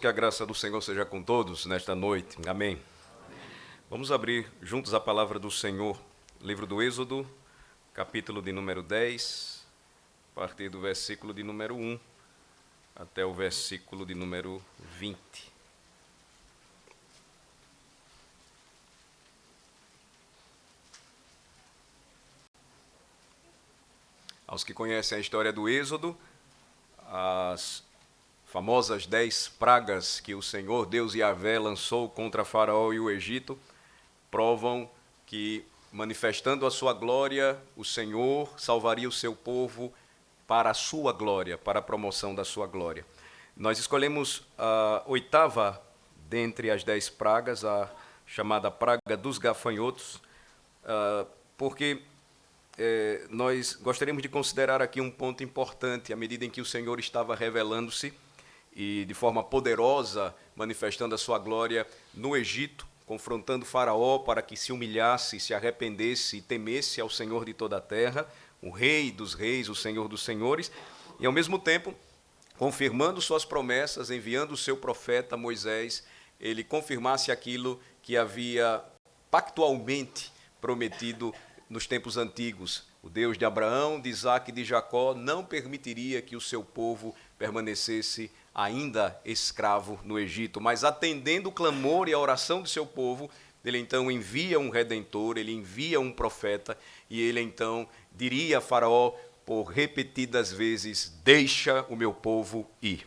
Que a graça do Senhor seja com todos nesta noite. Amém. Vamos abrir juntos a palavra do Senhor, livro do Êxodo, capítulo de número 10, a partir do versículo de número 1 até o versículo de número 20. Aos que conhecem a história do Êxodo, as famosas 10 pragas que o Senhor Deus Yahvé lançou contra Faraó e o Egito, provam que, manifestando a sua glória, o Senhor salvaria o seu povo para a sua glória, para a promoção da sua glória. Nós escolhemos a oitava dentre as 10 pragas, a chamada praga dos gafanhotos, porque nós gostaríamos de considerar aqui um ponto importante, à medida em que o Senhor estava revelando-se e de forma poderosa, manifestando a sua glória no Egito, confrontando Faraó para que se humilhasse, se arrependesse e temesse ao Senhor de toda a terra, o Rei dos reis, o Senhor dos senhores, e ao mesmo tempo, confirmando suas promessas, enviando o seu profeta Moisés, ele confirmasse aquilo que havia pactualmente prometido nos tempos antigos. O Deus de Abraão, de Isaque e de Jacó não permitiria que o seu povo permanecesse ainda escravo no Egito, mas atendendo o clamor e a oração do seu povo, ele então envia um redentor, ele envia um profeta, e ele então diria a Faraó por repetidas vezes: deixa o meu povo ir.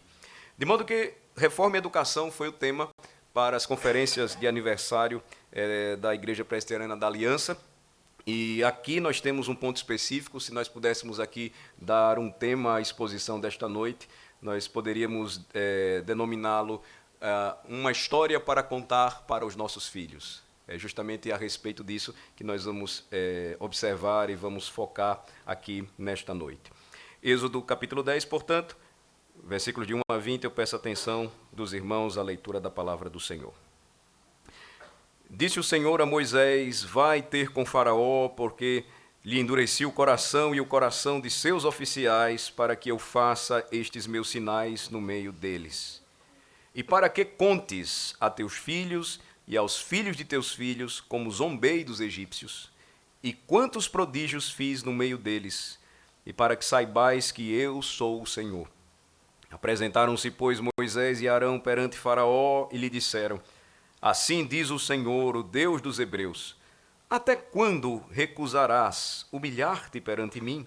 De modo que reforma e educação foi o tema para as conferências de aniversário da Igreja Presbiteriana da Aliança. E aqui nós temos um ponto específico. Se nós pudéssemos aqui dar um tema à exposição desta noite, nós poderíamos denominá-lo uma história para contar para os nossos filhos. É justamente a respeito disso que nós vamos observar e vamos focar aqui nesta noite. Êxodo capítulo 10, portanto, versículos de 1 a 20, eu peço a atenção dos irmãos à leitura da palavra do Senhor. Disse o Senhor a Moisés: vai ter com Faraó, porque lhe endureci o coração e o coração de seus oficiais, para que eu faça estes meus sinais no meio deles. E para que contes a teus filhos e aos filhos de teus filhos, como zombei dos egípcios, e quantos prodígios fiz no meio deles, e para que saibais que eu sou o Senhor. Apresentaram-se, pois, Moisés e Arão perante Faraó, e lhe disseram: assim diz o Senhor, o Deus dos hebreus: até quando recusarás humilhar-te perante mim?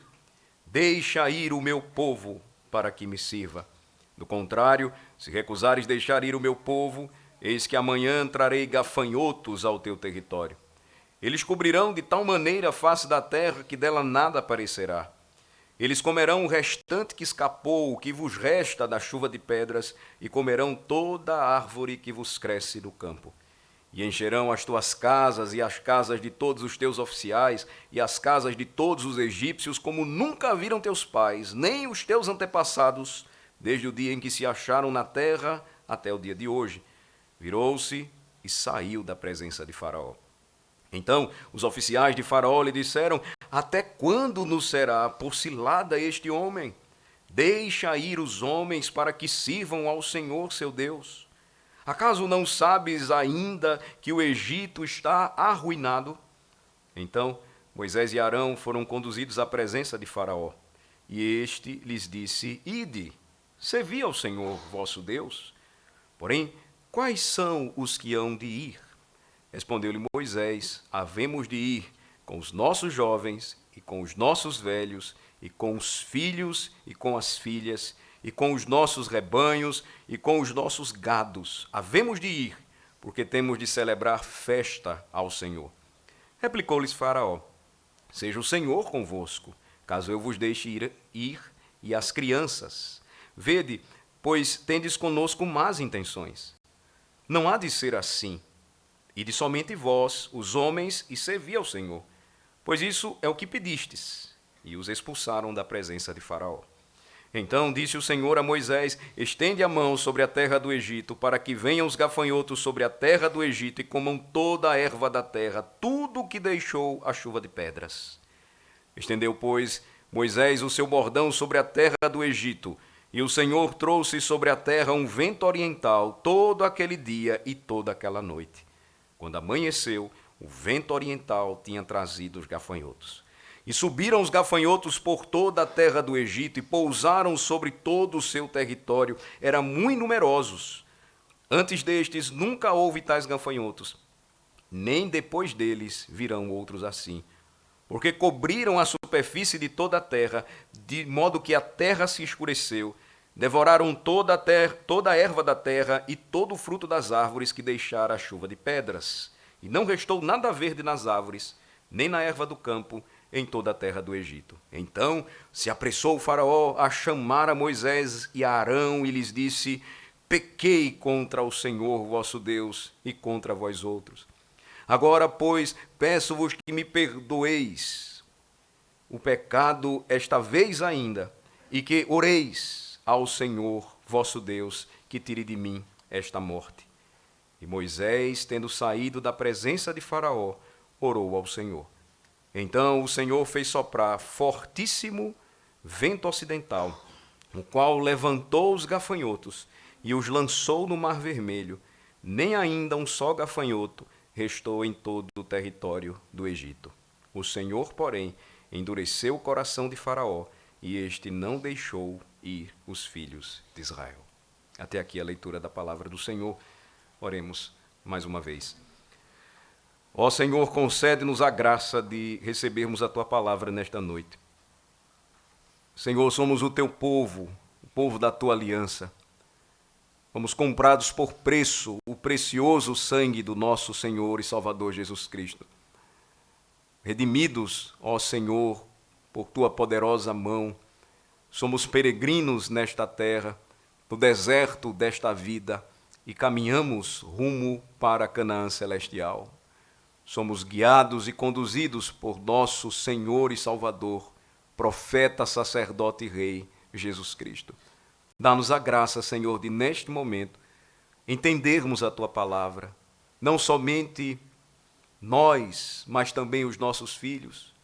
Deixa ir o meu povo para que me sirva. Do contrário, se recusares deixar ir o meu povo, eis que amanhã trarei gafanhotos ao teu território. Eles cobrirão de tal maneira a face da terra que dela nada aparecerá. Eles comerão o restante que escapou, o que vos resta da chuva de pedras, e comerão toda a árvore que vos cresce do campo. E encherão as tuas casas e as casas de todos os teus oficiais e as casas de todos os egípcios, como nunca viram teus pais, nem os teus antepassados, desde o dia em que se acharam na terra até o dia de hoje. Virou-se e saiu da presença de Faraó. Então os oficiais de Faraó lhe disseram: até quando nos será por cilada este homem? Deixa ir os homens para que sirvam ao Senhor seu Deus. Acaso não sabes ainda que o Egito está arruinado? Então Moisés e Arão foram conduzidos à presença de Faraó. E este lhes disse: ide, servi ao Senhor vosso Deus. Porém, quais são os que hão de ir? Respondeu-lhe Moisés: havemos de ir com os nossos jovens e com os nossos velhos, e com os filhos e com as filhas, e com os nossos rebanhos e com os nossos gados. Havemos de ir, porque temos de celebrar festa ao Senhor. Replicou-lhes Faraó: seja o Senhor convosco, caso eu vos deixe ir e as crianças. Vede, pois tendes conosco más intenções. Não há de ser assim. Ide somente vós, os homens, e servi ao Senhor, pois isso é o que pedistes. E os expulsaram da presença de Faraó. Então disse o Senhor a Moisés: estende a mão sobre a terra do Egito, para que venham os gafanhotos sobre a terra do Egito e comam toda a erva da terra, tudo o que deixou a chuva de pedras. Estendeu, pois, Moisés o seu bordão sobre a terra do Egito, E o Senhor trouxe sobre a terra um vento oriental todo aquele dia e toda aquela noite. Quando amanheceu, o vento oriental tinha trazido os gafanhotos. E subiram os gafanhotos por toda a terra do Egito e pousaram sobre todo o seu território. Eram muito numerosos. Antes destes nunca houve tais gafanhotos, nem depois deles virão outros assim. Porque cobriram a superfície de toda a terra, de modo que a terra se escureceu. Devoraram toda a erva da terra e todo o fruto das árvores que deixara a chuva de pedras. E não restou nada verde nas árvores, nem na erva do campo, em toda a terra do Egito. Então se apressou o faraó a chamar a Moisés e a Arão e lhes disse: pequei contra o Senhor vosso Deus e contra vós outros. Agora, pois, peço-vos que me perdoeis o pecado esta vez ainda, e que oreis ao Senhor vosso Deus, que tire de mim esta morte. E Moisés, tendo saído da presença de Faraó, orou ao Senhor. Então o Senhor fez soprar fortíssimo vento ocidental, o qual levantou os gafanhotos e os lançou no Mar Vermelho. Nem ainda um só gafanhoto restou em todo o território do Egito. O Senhor, porém, endureceu o coração de Faraó, e este não deixou ir os filhos de Israel. Até aqui a leitura da palavra do Senhor. Oremos mais uma vez. Ó Senhor, concede-nos a graça de recebermos a Tua palavra nesta noite. Senhor, somos o Teu povo, o povo da Tua aliança. Fomos comprados por preço, o precioso sangue do nosso Senhor e Salvador Jesus Cristo. Redimidos, ó Senhor, por Tua poderosa mão, somos peregrinos nesta terra, no deserto desta vida, e caminhamos rumo para Canaã celestial. Somos guiados e conduzidos por nosso Senhor e Salvador, profeta, sacerdote e rei, Jesus Cristo. Dá-nos a graça, Senhor, de neste momento entendermos a Tua palavra, não somente nós, mas também os nossos filhos.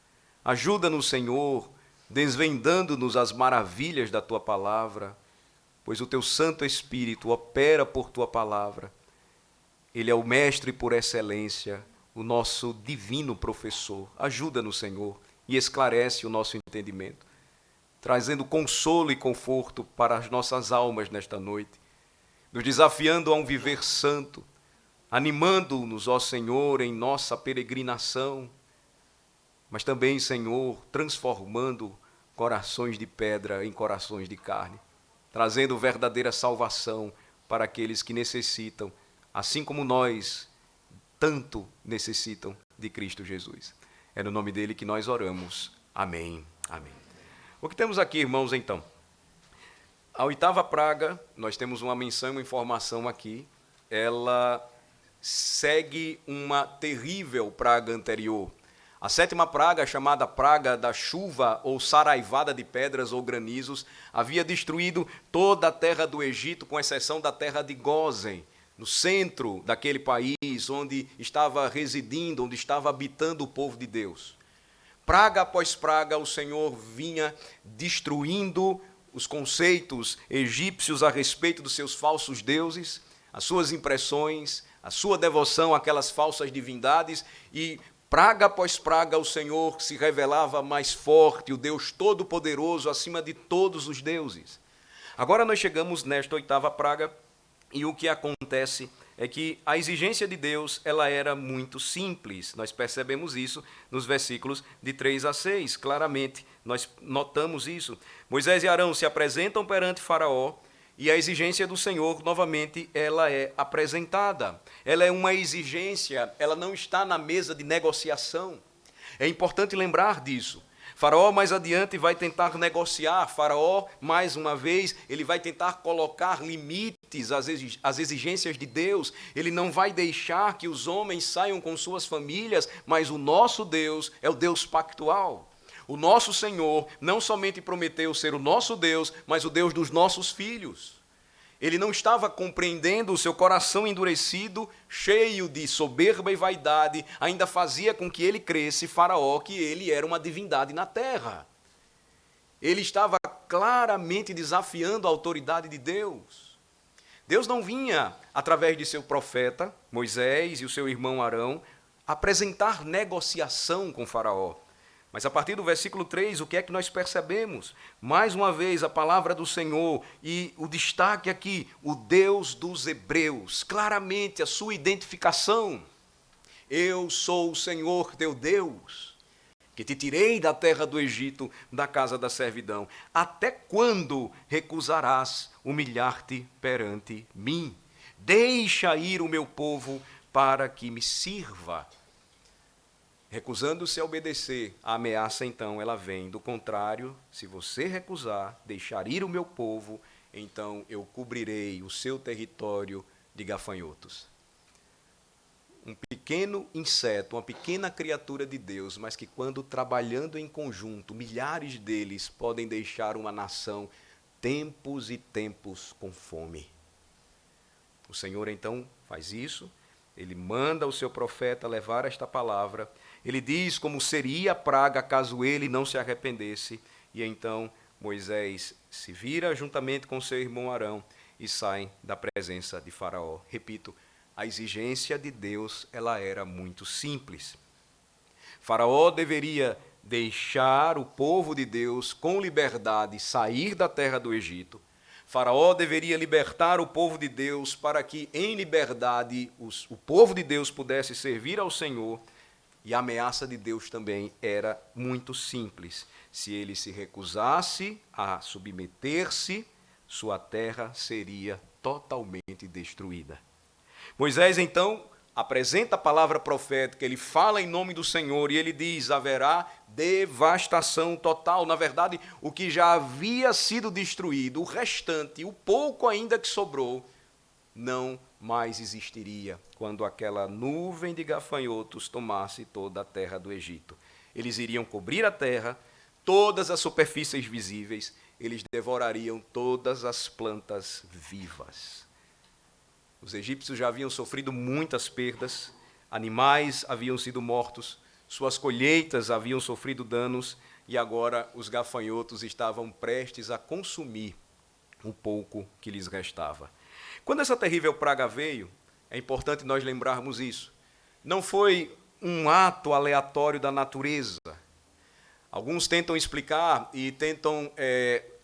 Ajuda-nos, Senhor, desvendando-nos as maravilhas da Tua palavra, pois o Teu Santo Espírito opera por Tua palavra. Ele é o mestre por excelência, o nosso divino professor. Ajuda-nos, Senhor, e esclarece o nosso entendimento, trazendo consolo e conforto para as nossas almas nesta noite, nos desafiando a um viver santo, animando-nos, ó Senhor, em nossa peregrinação, mas também, Senhor, transformando corações de pedra em corações de carne, trazendo verdadeira salvação para aqueles que necessitam, assim como nós tanto necessitam de Cristo Jesus. É no nome dele que nós oramos. Amém. Amém. O que temos aqui, irmãos, então? A oitava praga, nós temos uma menção, uma informação aqui, ela segue uma terrível praga anterior. A sétima praga, chamada praga da chuva ou saraivada de pedras ou granizos, havia destruído toda a terra do Egito, com exceção da terra de Gósen, no centro daquele país onde estava residindo, onde estava habitando o povo de Deus. Praga após praga, o Senhor vinha destruindo os conceitos egípcios a respeito dos seus falsos deuses, as suas impressões, a sua devoção àquelas falsas divindades, e praga após praga o Senhor se revelava mais forte, o Deus Todo-Poderoso acima de todos os deuses. Agora nós chegamos nesta oitava praga, e o que acontece é que a exigência de Deus ela era muito simples. Nós percebemos isso nos versículos de 3 a 6, claramente. Nós notamos isso. Moisés e Arão se apresentam perante Faraó e a exigência do Senhor, novamente, ela é apresentada. Ela é uma exigência, ela não está na mesa de negociação. É importante lembrar disso. Faraó mais adiante vai tentar negociar, Faraó, mais uma vez, ele vai tentar colocar limites às exigências de Deus, ele não vai deixar que os homens saiam com suas famílias, mas o nosso Deus é o Deus pactual. O nosso Senhor não somente prometeu ser o nosso Deus, mas o Deus dos nossos filhos. Ele não estava compreendendo, o seu coração endurecido, cheio de soberba e vaidade, ainda fazia com que ele cresce, Faraó, que ele era uma divindade na terra. Ele estava claramente desafiando a autoridade de Deus. Deus não vinha, através de seu profeta, Moisés, e o seu irmão Arão, apresentar negociação com Faraó. Mas a partir do versículo 3, o que é que nós percebemos? Mais uma vez, a palavra do Senhor e o destaque aqui, o Deus dos Hebreus, claramente a sua identificação. Eu sou o Senhor teu Deus, que te tirei da terra do Egito, da casa da servidão. Até quando recusarás humilhar-te perante mim? Deixa ir o meu povo para que me sirva. Recusando-se a obedecer, a ameaça então ela vem. Do contrário, se você recusar, deixar ir o meu povo, então eu cobrirei o seu território de gafanhotos. Um pequeno inseto, uma pequena criatura de Deus, mas que quando trabalhando em conjunto, milhares deles podem deixar uma nação tempos e tempos com fome. O Senhor então faz isso, ele manda o seu profeta levar esta palavra, ele diz como seria a praga caso ele não se arrependesse, e então Moisés se vira juntamente com seu irmão Arão e saem da presença de Faraó. Repito, a exigência de Deus, ela era muito simples. Faraó deveria deixar o povo de Deus com liberdade sair da terra do Egito. Faraó deveria libertar o povo de Deus para que, em liberdade, o povo de Deus pudesse servir ao Senhor. E a ameaça de Deus também era muito simples. Se ele se recusasse a submeter-se, sua terra seria totalmente destruída. Moisés, então, apresenta a palavra profética, ele fala em nome do Senhor e ele diz, haverá devastação total. Na verdade, o que já havia sido destruído, o restante, o pouco ainda que sobrou, não mais existiria quando aquela nuvem de gafanhotos tomasse toda a terra do Egito. Eles iriam cobrir a terra, todas as superfícies visíveis, eles devorariam todas as plantas vivas. Os egípcios já haviam sofrido muitas perdas, animais haviam sido mortos, suas colheitas haviam sofrido danos e agora os gafanhotos estavam prestes a consumir o pouco que lhes restava. Quando essa terrível praga veio, é importante nós lembrarmos isso. Não foi um ato aleatório da natureza. Alguns tentam explicar e tentam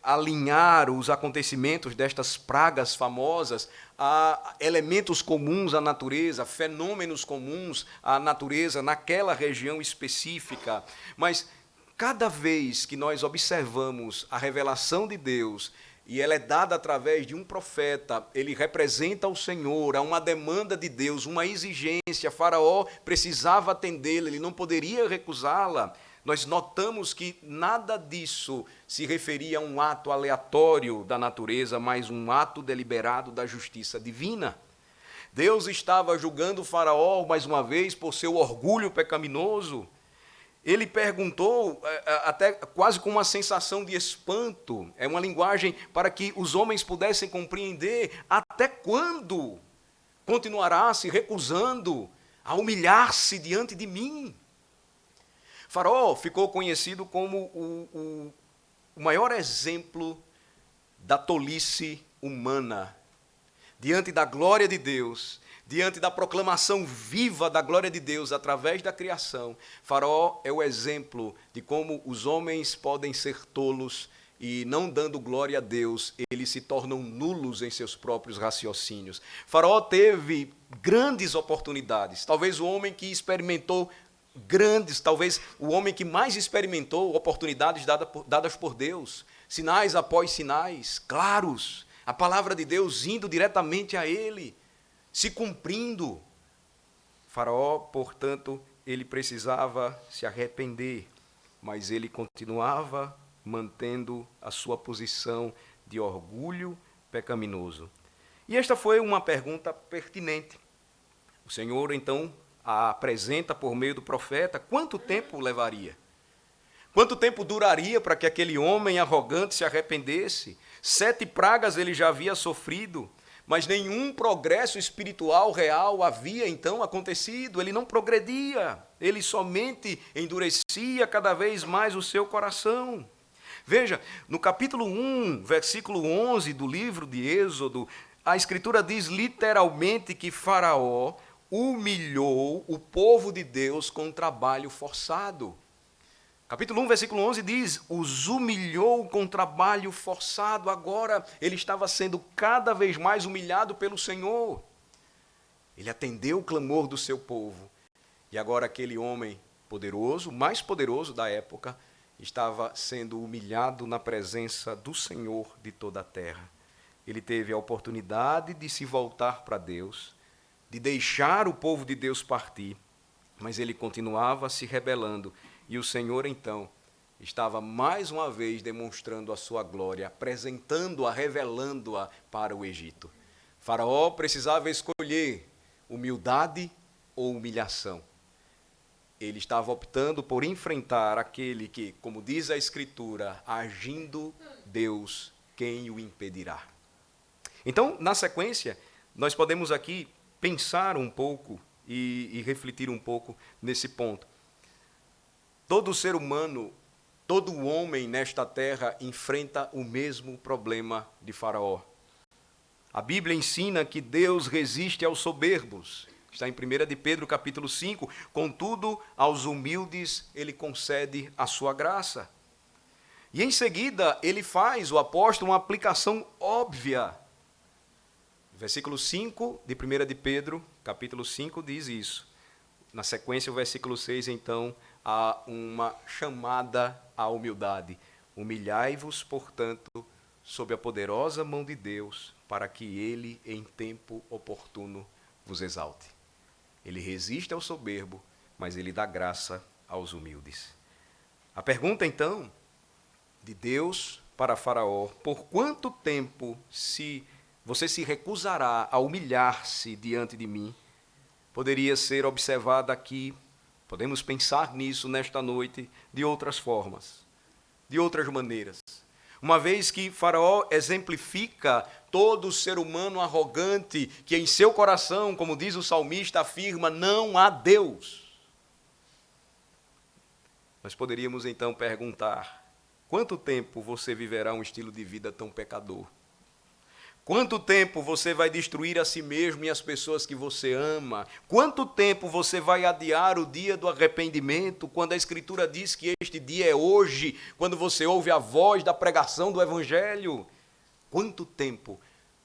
alinhar os acontecimentos destas pragas famosas a elementos comuns à natureza, fenômenos comuns à natureza naquela região específica. Mas cada vez que nós observamos a revelação de Deus, e ela é dada através de um profeta, ele representa o Senhor, há uma demanda de Deus, uma exigência, Faraó precisava atendê-la, ele não poderia recusá-la. Nós notamos que nada disso se referia a um ato aleatório da natureza, mas um ato deliberado da justiça divina. Deus estava julgando Faraó, mais uma vez, por seu orgulho pecaminoso. Ele perguntou, até quase com uma sensação de espanto, é uma linguagem para que os homens pudessem compreender até quando continuará se recusando a humilhar-se diante de mim. Faraó ficou conhecido como o maior exemplo da tolice humana. Diante da glória de Deus, diante da proclamação viva da glória de Deus através da criação, Faraó é o exemplo de como os homens podem ser tolos e, não dando glória a Deus, eles se tornam nulos em seus próprios raciocínios. Faraó teve grandes oportunidades, talvez o homem que experimentou talvez o homem que mais experimentou oportunidades dadas por Deus, sinais após sinais, claros, a palavra de Deus indo diretamente a ele, se cumprindo. Faraó, portanto, ele precisava se arrepender, mas ele continuava mantendo a sua posição de orgulho pecaminoso. E esta foi uma pergunta pertinente. O Senhor, então, a apresenta por meio do profeta. Quanto tempo levaria? Quanto tempo duraria para que aquele homem arrogante se arrependesse? 7 pragas ele já havia sofrido, mas nenhum progresso espiritual real havia então acontecido. Ele não progredia, ele somente endurecia cada vez mais o seu coração. Veja, no capítulo 1, versículo 11 do livro de Êxodo, a Escritura diz literalmente que Faraó humilhou o povo de Deus com trabalho forçado. Capítulo 1, versículo 11 diz, os humilhou com trabalho forçado. Agora ele estava sendo cada vez mais humilhado pelo Senhor. Ele atendeu o clamor do seu povo. E agora aquele homem poderoso, mais poderoso da época, estava sendo humilhado na presença do Senhor de toda a terra. Ele teve a oportunidade de se voltar para Deus, de deixar o povo de Deus partir, mas ele continuava se rebelando. E o Senhor, então, estava mais uma vez demonstrando a sua glória, apresentando-a, revelando-a para o Egito. Faraó precisava escolher humildade ou humilhação. Ele estava optando por enfrentar aquele que, como diz a Escritura, agindo Deus, quem o impedirá? Então, na sequência, nós podemos aqui pensar um pouco e refletir um pouco nesse ponto. Todo ser humano, todo homem nesta terra enfrenta o mesmo problema de Faraó. A Bíblia ensina que Deus resiste aos soberbos. Está em 1 de Pedro, capítulo 5. Contudo, aos humildes ele concede a sua graça. E em seguida, ele faz, o apóstolo, uma aplicação óbvia. Versículo 5 de 1 de Pedro, capítulo 5, diz isso. Na sequência, o versículo 6, então, há uma chamada à humildade. Humilhai-vos, portanto, sob a poderosa mão de Deus, para que ele, em tempo oportuno, vos exalte. Ele resiste ao soberbo, mas ele dá graça aos humildes. A pergunta, então, de Deus para Faraó, por quanto tempo você se recusará a humilhar-se diante de mim, poderia ser observada aqui. Podemos pensar nisso nesta noite de outras formas, de outras maneiras. Uma vez que Faraó exemplifica todo ser humano arrogante, que em seu coração, como diz o salmista, afirma, não há Deus. Nós poderíamos então perguntar, quanto tempo você viverá um estilo de vida tão pecador? Quanto tempo você vai destruir a si mesmo e as pessoas que você ama? Quanto tempo você vai adiar o dia do arrependimento, quando a Escritura diz que este dia é hoje, quando você ouve a voz da pregação do Evangelho? Quanto tempo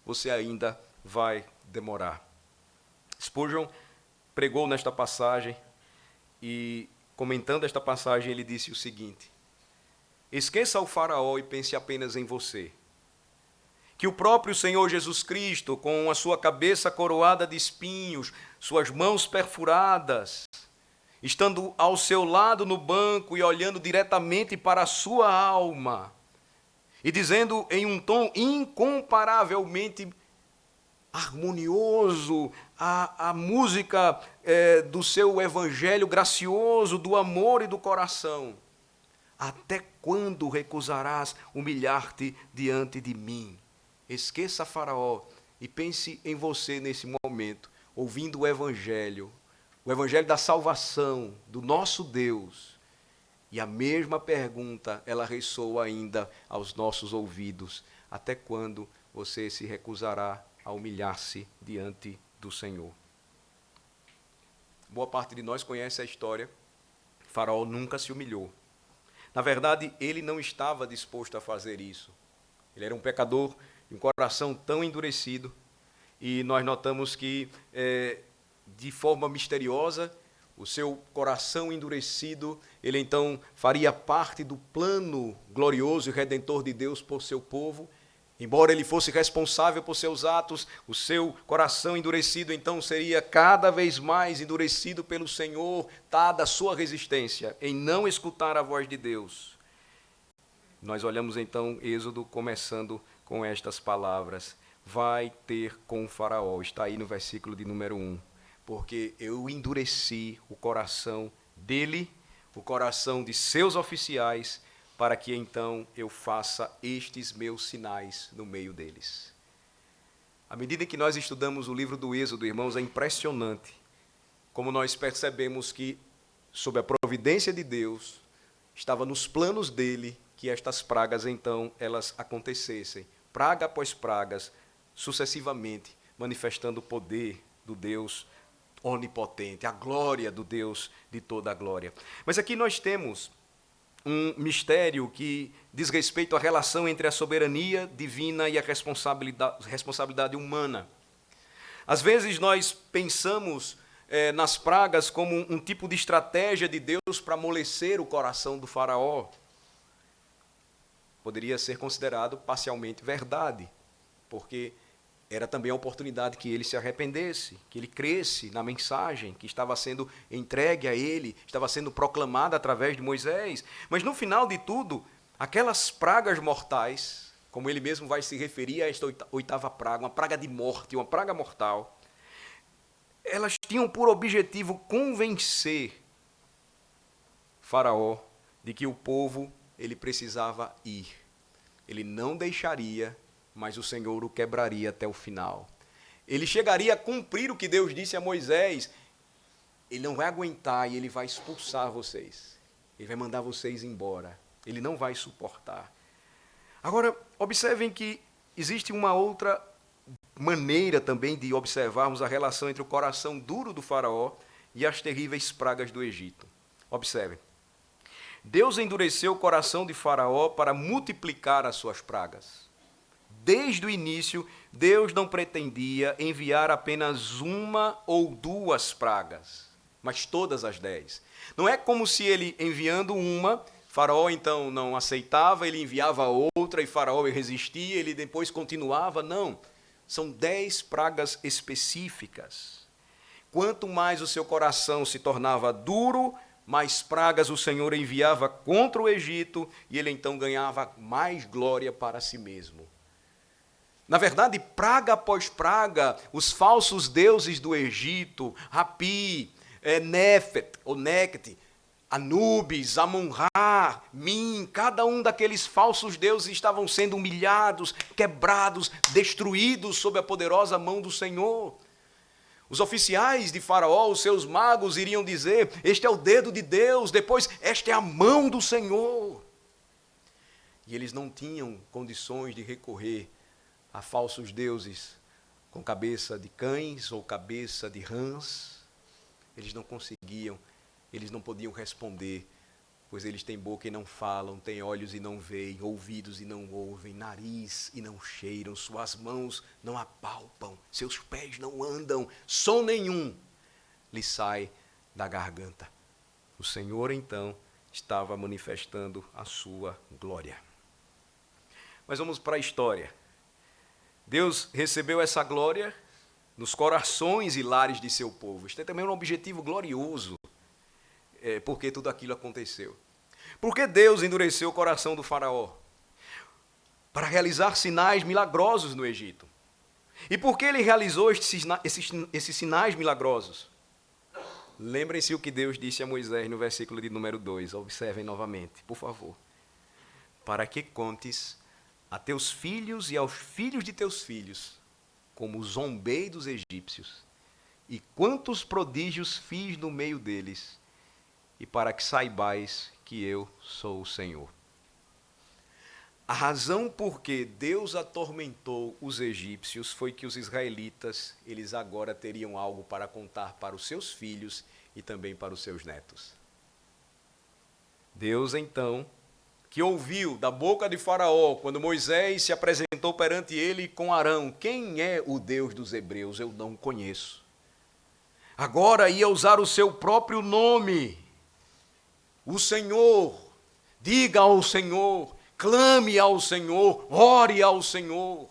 você ainda vai demorar? Spurgeon pregou nesta passagem e, comentando esta passagem, ele disse o seguinte: esqueça o Faraó e pense apenas em você. Que o próprio Senhor Jesus Cristo, com a sua cabeça coroada de espinhos, suas mãos perfuradas, estando ao seu lado no banco e olhando diretamente para a sua alma, e dizendo em um tom incomparavelmente harmonioso, a música do seu evangelho gracioso, do amor e do coração: até quando recusarás humilhar-te diante de mim? Esqueça Faraó e pense em você nesse momento, ouvindo o Evangelho da salvação do nosso Deus. E a mesma pergunta, ela ressoa ainda aos nossos ouvidos: até quando você se recusará a humilhar-se diante do Senhor? Boa parte de nós conhece a história. Faraó nunca se humilhou. Na verdade, ele não estava disposto a fazer isso. Ele era um pecador, um coração tão endurecido, e nós notamos que, de forma misteriosa, o seu coração endurecido, ele então faria parte do plano glorioso e redentor de Deus por seu povo. Embora ele fosse responsável por seus atos, o seu coração endurecido então seria cada vez mais endurecido pelo Senhor, dada a sua resistência em não escutar a voz de Deus. Nós olhamos então Êxodo começando com estas palavras: vai ter com o Faraó. Está aí no versículo de número 1. Porque eu endureci o coração dele, o coração de seus oficiais, para que então eu faça estes meus sinais no meio deles. À medida que nós estudamos o livro do Êxodo, irmãos, é impressionante como nós percebemos que, sob a providência de Deus, estava nos planos dele que estas pragas, então, elas acontecessem. Praga após pragas, sucessivamente, manifestando o poder do Deus onipotente, a glória do Deus de toda a glória. Mas aqui nós temos um mistério que diz respeito à relação entre a soberania divina e a responsabilidade humana. Às vezes nós pensamos nas pragas como um tipo de estratégia de Deus para amolecer o coração do faraó. Poderia ser considerado parcialmente verdade, porque era também a oportunidade que ele se arrependesse, que ele cresce na mensagem que estava sendo entregue a ele, estava sendo proclamada através de Moisés. Mas no final de tudo, aquelas pragas mortais, como ele mesmo vai se referir a esta oitava praga, uma praga de morte, uma praga mortal, elas tinham por objetivo convencer Faraó de que o povo ele precisava ir. Ele não deixaria, mas o Senhor o quebraria até o final. Ele chegaria a cumprir o que Deus disse a Moisés. Ele não vai aguentar e ele vai expulsar vocês. Ele vai mandar vocês embora. Ele não vai suportar. Agora, observem que existe uma outra maneira também de observarmos a relação entre o coração duro do faraó e as terríveis pragas do Egito. Observem. Deus endureceu o coração de Faraó para multiplicar as suas pragas. Desde o início, Deus não pretendia enviar apenas uma ou duas pragas, mas todas as 10. Não é como se ele enviando uma, Faraó então não aceitava, ele enviava outra e Faraó resistia, ele depois continuava. Não, são 10 pragas específicas. Quanto mais o seu coração se tornava duro, mais pragas o Senhor enviava contra o Egito e ele então ganhava mais glória para si mesmo. Na verdade, praga após praga, os falsos deuses do Egito, Rapi, Nefet, ou Nekete, Anubis, Amon-Ra, Min, cada um daqueles falsos deuses estavam sendo humilhados, quebrados, destruídos sob a poderosa mão do Senhor. Os oficiais de Faraó, os seus magos, iriam dizer: este é o dedo de Deus, depois, esta é a mão do Senhor. E eles não tinham condições de recorrer a falsos deuses com cabeça de cães ou cabeça de rãs. Eles não conseguiam, eles não podiam responder, pois eles têm boca e não falam, têm olhos e não veem, ouvidos e não ouvem, nariz e não cheiram, suas mãos não apalpam, seus pés não andam, som nenhum lhe sai da garganta. O Senhor, então, estava manifestando a sua glória. Mas vamos para a história. Deus recebeu essa glória nos corações e lares de seu povo. Isto é também um objetivo glorioso, porque tudo aquilo aconteceu. Por que Deus endureceu o coração do faraó? Para realizar sinais milagrosos no Egito. E por que ele realizou esses sinais milagrosos? Lembrem-se o que Deus disse a Moisés no versículo de número 2. Observem novamente, por favor. Para que contes a teus filhos e aos filhos de teus filhos, como zombei dos egípcios, e quantos prodígios fiz no meio deles, e para que saibais que eu sou o Senhor. A razão por que Deus atormentou os egípcios foi que os israelitas, eles agora teriam algo para contar para os seus filhos e também para os seus netos. Deus, então, que ouviu da boca de Faraó, quando Moisés se apresentou perante ele com Arão: quem é o Deus dos hebreus? Eu não conheço. Agora ia usar o seu próprio nome. O Senhor, diga ao Senhor, clame ao Senhor, ore ao Senhor.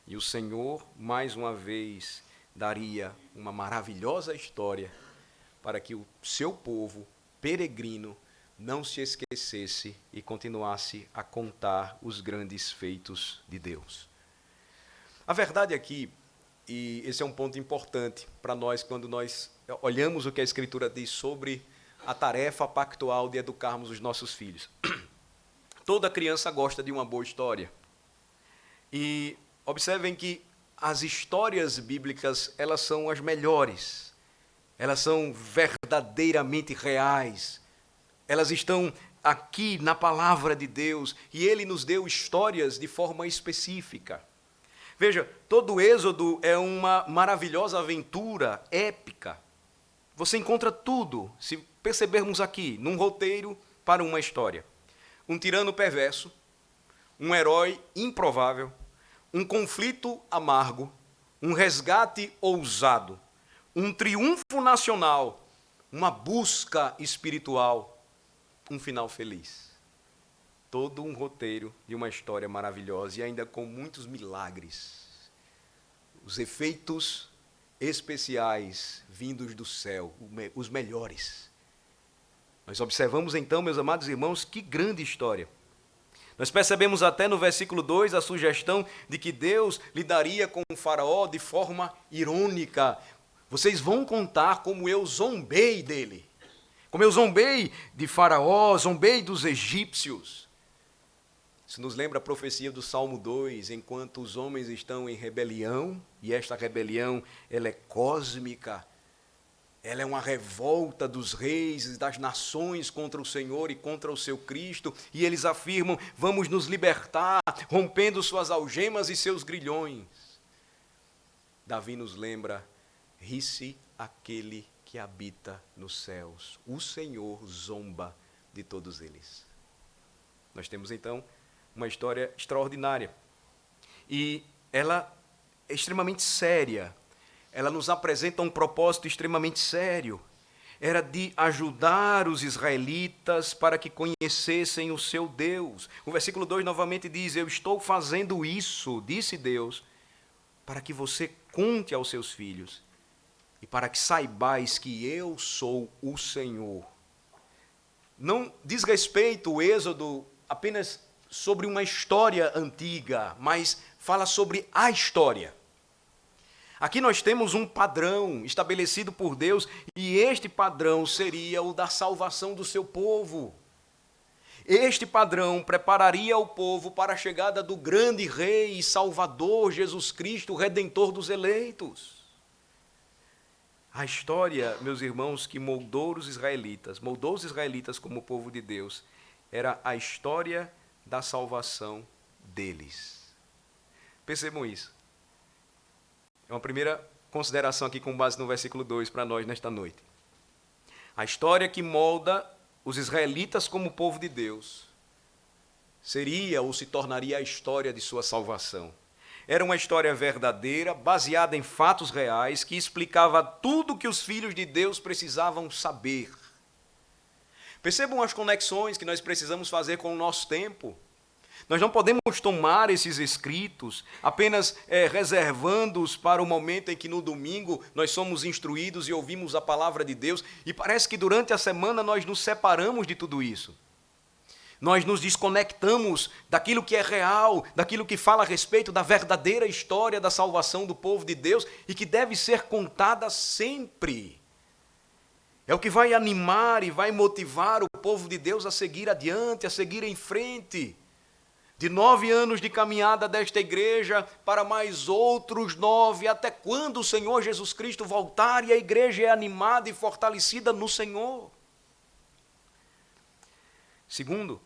E o Senhor, mais uma vez, daria uma maravilhosa história para que o seu povo peregrino não se esquecesse e continuasse a contar os grandes feitos de Deus. A verdade aqui, e esse é um ponto importante para nós quando nós olhamos o que a Escritura diz sobre a tarefa pactual de educarmos os nossos filhos. Toda criança gosta de uma boa história. E observem que as histórias bíblicas, elas são as melhores. Elas são verdadeiramente reais. Elas estão aqui na palavra de Deus e ele nos deu histórias de forma específica. Veja, todo o Êxodo é uma maravilhosa aventura épica. Você encontra tudo, se percebermos aqui, num roteiro para uma história. Um tirano perverso, um herói improvável, um conflito amargo, um resgate ousado, um triunfo nacional, uma busca espiritual, um final feliz. Todo um roteiro de uma história maravilhosa e ainda com muitos milagres. Os efeitos especiais vindos do céu, os melhores. Nós observamos então, meus amados irmãos, que grande história. Nós percebemos até no versículo 2 a sugestão de que Deus lidaria com o faraó de forma irônica. Vocês vão contar como eu zombei dele, como eu zombei de faraó, zombei dos egípcios. Isso nos lembra a profecia do Salmo 2, enquanto os homens estão em rebelião, e esta rebelião ela é cósmica, ela é uma revolta dos reis e das nações contra o Senhor e contra o seu Cristo, e eles afirmam, vamos nos libertar, rompendo suas algemas e seus grilhões. Davi nos lembra, ri-se aquele que habita nos céus, o Senhor zomba de todos eles. Nós temos então uma história extraordinária, e ela é extremamente séria. Ela nos apresenta um propósito extremamente sério. Era de ajudar os israelitas para que conhecessem o seu Deus. O versículo 2 novamente diz, eu estou fazendo isso, disse Deus, para que você conte aos seus filhos e para que saibais que eu sou o Senhor. Não diz respeito o Êxodo apenas sobre uma história antiga, mas fala sobre a história. Aqui nós temos um padrão estabelecido por Deus, e este padrão seria o da salvação do seu povo. Este padrão prepararia o povo para a chegada do grande Rei e Salvador, Jesus Cristo, o Redentor dos eleitos. A história, meus irmãos, que moldou os israelitas como povo de Deus, era a história da salvação deles. Percebam isso. É uma primeira consideração aqui com base no versículo 2 para nós nesta noite. A história que molda os israelitas como povo de Deus seria ou se tornaria a história de sua salvação. Era uma história verdadeira, baseada em fatos reais, que explicava tudo o que os filhos de Deus precisavam saber. Percebam as conexões que nós precisamos fazer com o nosso tempo. Nós não podemos tomar esses escritos apenas reservando-os para o momento em que no domingo nós somos instruídos e ouvimos a palavra de Deus, e parece que durante a semana nós nos separamos de tudo isso. Nós nos desconectamos daquilo que é real, daquilo que fala a respeito da verdadeira história da salvação do povo de Deus e que deve ser contada sempre. É o que vai animar e vai motivar o povo de Deus a seguir adiante, a seguir em frente. De 9 anos de caminhada desta igreja para mais outros 9, até quando o Senhor Jesus Cristo voltar e a igreja é animada e fortalecida no Senhor. Segundo,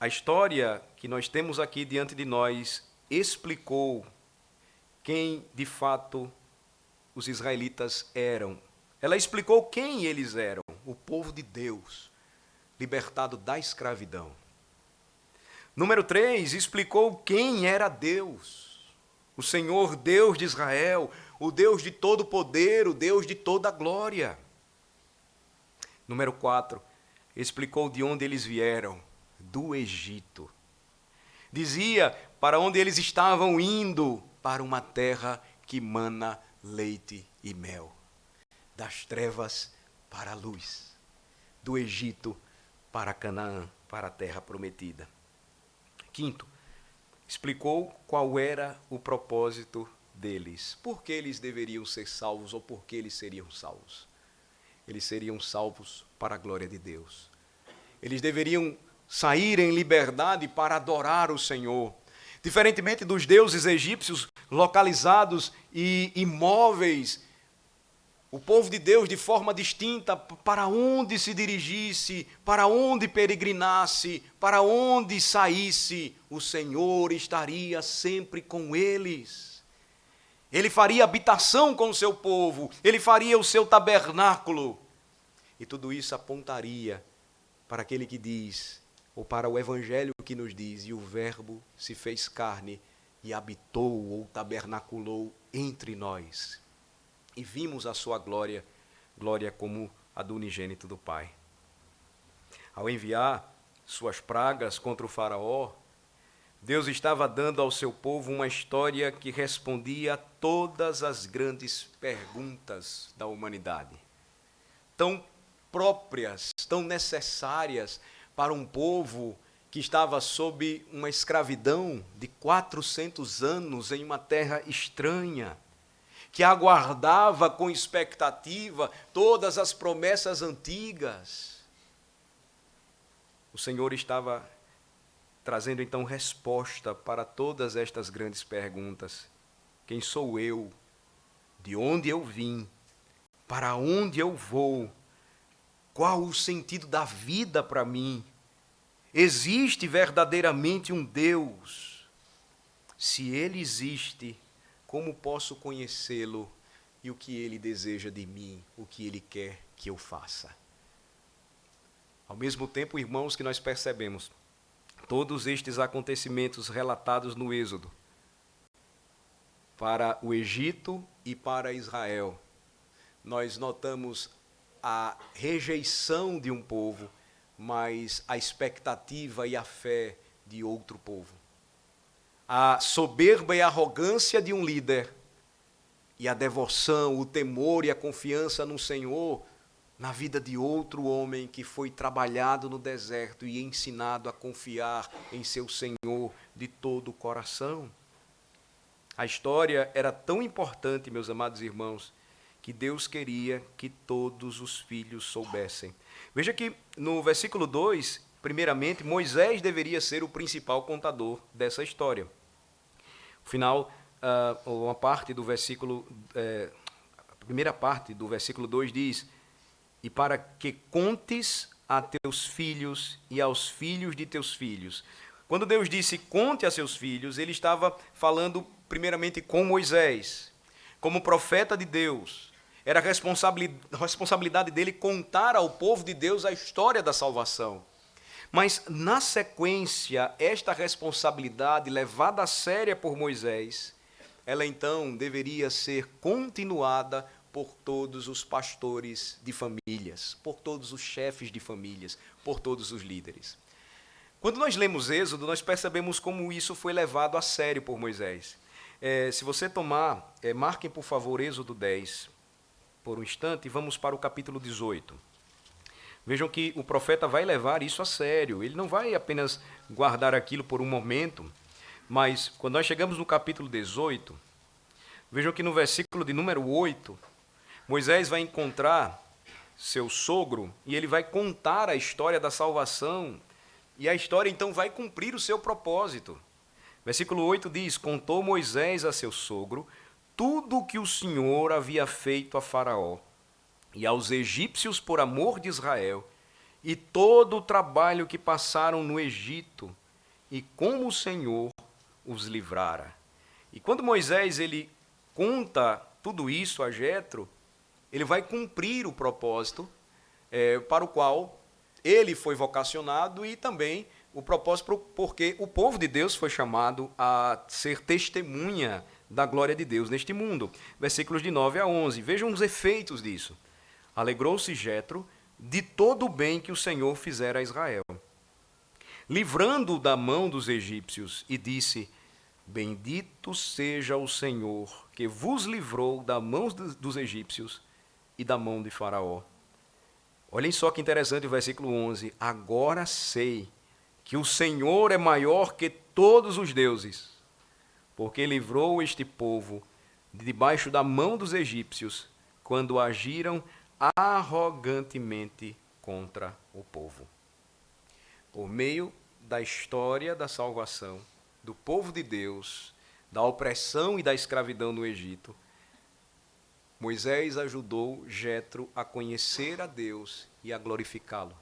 a história que nós temos aqui diante de nós explicou quem de fato os israelitas eram. Ela explicou quem eles eram, o povo de Deus, libertado da escravidão. Número 3, explicou quem era Deus, o Senhor Deus de Israel, o Deus de todo poder, o Deus de toda glória. Número 4, explicou de onde eles vieram, do Egito. Dizia para onde eles estavam indo, para uma terra que mana leite e mel. Das trevas para a luz, do Egito para Canaã, para a terra prometida. Quinto, explicou qual era o propósito deles. Por que eles deveriam ser salvos ou por que eles seriam salvos? Eles seriam salvos para a glória de Deus. Eles deveriam sair em liberdade para adorar o Senhor. Diferentemente dos deuses egípcios localizados e imóveis o povo de Deus de forma distinta, para onde se dirigisse, para onde peregrinasse, para onde saísse, o Senhor estaria sempre com eles. Ele faria habitação com o seu povo, ele faria o seu tabernáculo. E tudo isso apontaria para aquele que diz, ou para o evangelho que nos diz, e o Verbo se fez carne e habitou ou tabernaculou entre nós. E vimos a sua glória, glória como a do unigênito do Pai. Ao enviar suas pragas contra o faraó, Deus estava dando ao seu povo uma história que respondia a todas as grandes perguntas da humanidade, tão próprias, tão necessárias para um povo que estava sob uma escravidão de 400 anos em uma terra estranha, que aguardava com expectativa todas as promessas antigas. O Senhor estava trazendo então resposta para todas estas grandes perguntas. Quem sou eu? De onde eu vim? Para onde eu vou? Qual o sentido da vida para mim? Existe verdadeiramente um Deus? Se Ele existe, como posso conhecê-lo e o que Ele deseja de mim, o que Ele quer que eu faça? Ao mesmo tempo, irmãos, que nós percebemos todos estes acontecimentos relatados no Êxodo, para o Egito e para Israel, nós notamos a rejeição de um povo, mas a expectativa e a fé de outro povo. A soberba e a arrogância de um líder e a devoção, o temor e a confiança no Senhor na vida de outro homem que foi trabalhado no deserto e ensinado a confiar em seu Senhor de todo o coração. A história era tão importante, meus amados irmãos, que Deus queria que todos os filhos soubessem. Veja que no versículo 2, primeiramente, Moisés deveria ser o principal contador dessa história. No final, uma parte do versículo, a primeira parte do versículo 2 diz: e para que contes a teus filhos e aos filhos de teus filhos. Quando Deus disse conte a seus filhos, ele estava falando primeiramente com Moisés, como profeta de Deus. Era responsabilidade dele contar ao povo de Deus a história da salvação. Mas, na sequência, esta responsabilidade levada a séria por Moisés, ela então deveria ser continuada por todos os pastores de famílias, por todos os chefes de famílias, por todos os líderes. Quando nós lemos Êxodo, nós percebemos como isso foi levado a sério por Moisés. Se você tomar, marquem por favor Êxodo 10, por um instante, e vamos para o capítulo 18. Vejam que o profeta vai levar isso a sério, ele não vai apenas guardar aquilo por um momento, mas quando nós chegamos no capítulo 18, vejam que no versículo de número 8, Moisés vai encontrar seu sogro e ele vai contar a história da salvação, e a história então vai cumprir o seu propósito. Versículo 8 diz: contou Moisés a seu sogro tudo o que o Senhor havia feito a Faraó e aos egípcios por amor de Israel, e todo o trabalho que passaram no Egito, e como o Senhor os livrara. E quando Moisés ele conta tudo isso a Jetro, ele vai cumprir o propósito para o qual ele foi vocacionado, e também o propósito porque o povo de Deus foi chamado a ser testemunha da glória de Deus neste mundo. Versículos de 9 a 11. Vejam os efeitos disso. Alegrou-se Jetro de todo o bem que o Senhor fizera a Israel, livrando-o da mão dos egípcios, e disse: bendito seja o Senhor, que vos livrou da mão dos egípcios e da mão de Faraó. Olhem só que interessante o versículo 11. Agora sei que o Senhor é maior que todos os deuses, porque livrou este povo de debaixo da mão dos egípcios, quando agiram arrogantemente contra o povo. Por meio da história da salvação do povo de Deus, da opressão e da escravidão no Egito, Moisés ajudou Jetro a conhecer a Deus e a glorificá-lo.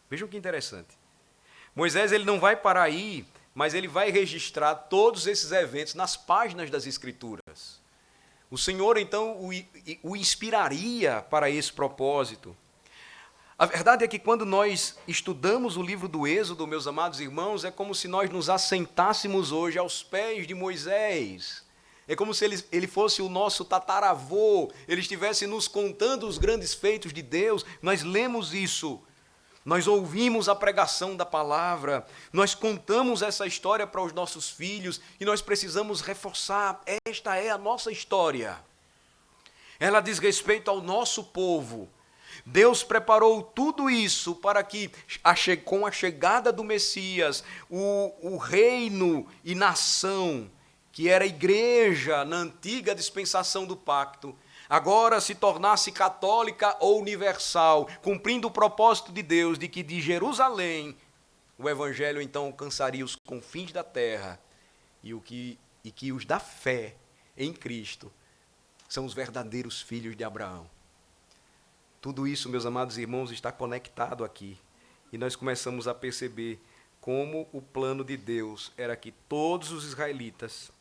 Vejam que interessante. Moisés ele não vai parar aí, mas ele vai registrar todos esses eventos nas páginas das Escrituras. O Senhor, então, o inspiraria para esse propósito. A verdade é que quando nós estudamos o livro do Êxodo, meus amados irmãos, é como se nós nos assentássemos hoje aos pés de Moisés. É como se ele fosse o nosso tataravô, ele estivesse nos contando os grandes feitos de Deus. Nós lemos isso, nós ouvimos a pregação da palavra, nós contamos essa história para os nossos filhos e nós precisamos reforçar, esta é a nossa história. Ela diz respeito ao nosso povo. Deus preparou tudo isso para que, com a chegada do Messias, o reino e nação, que era a igreja na antiga dispensação do pacto, agora se tornasse católica ou universal, cumprindo o propósito de Deus de que de Jerusalém o evangelho então alcançaria os confins da terra e que os da fé em Cristo são os verdadeiros filhos de Abraão. Tudo isso, meus amados irmãos, está conectado aqui. E nós começamos a perceber como o plano de Deus era que todos os israelitas,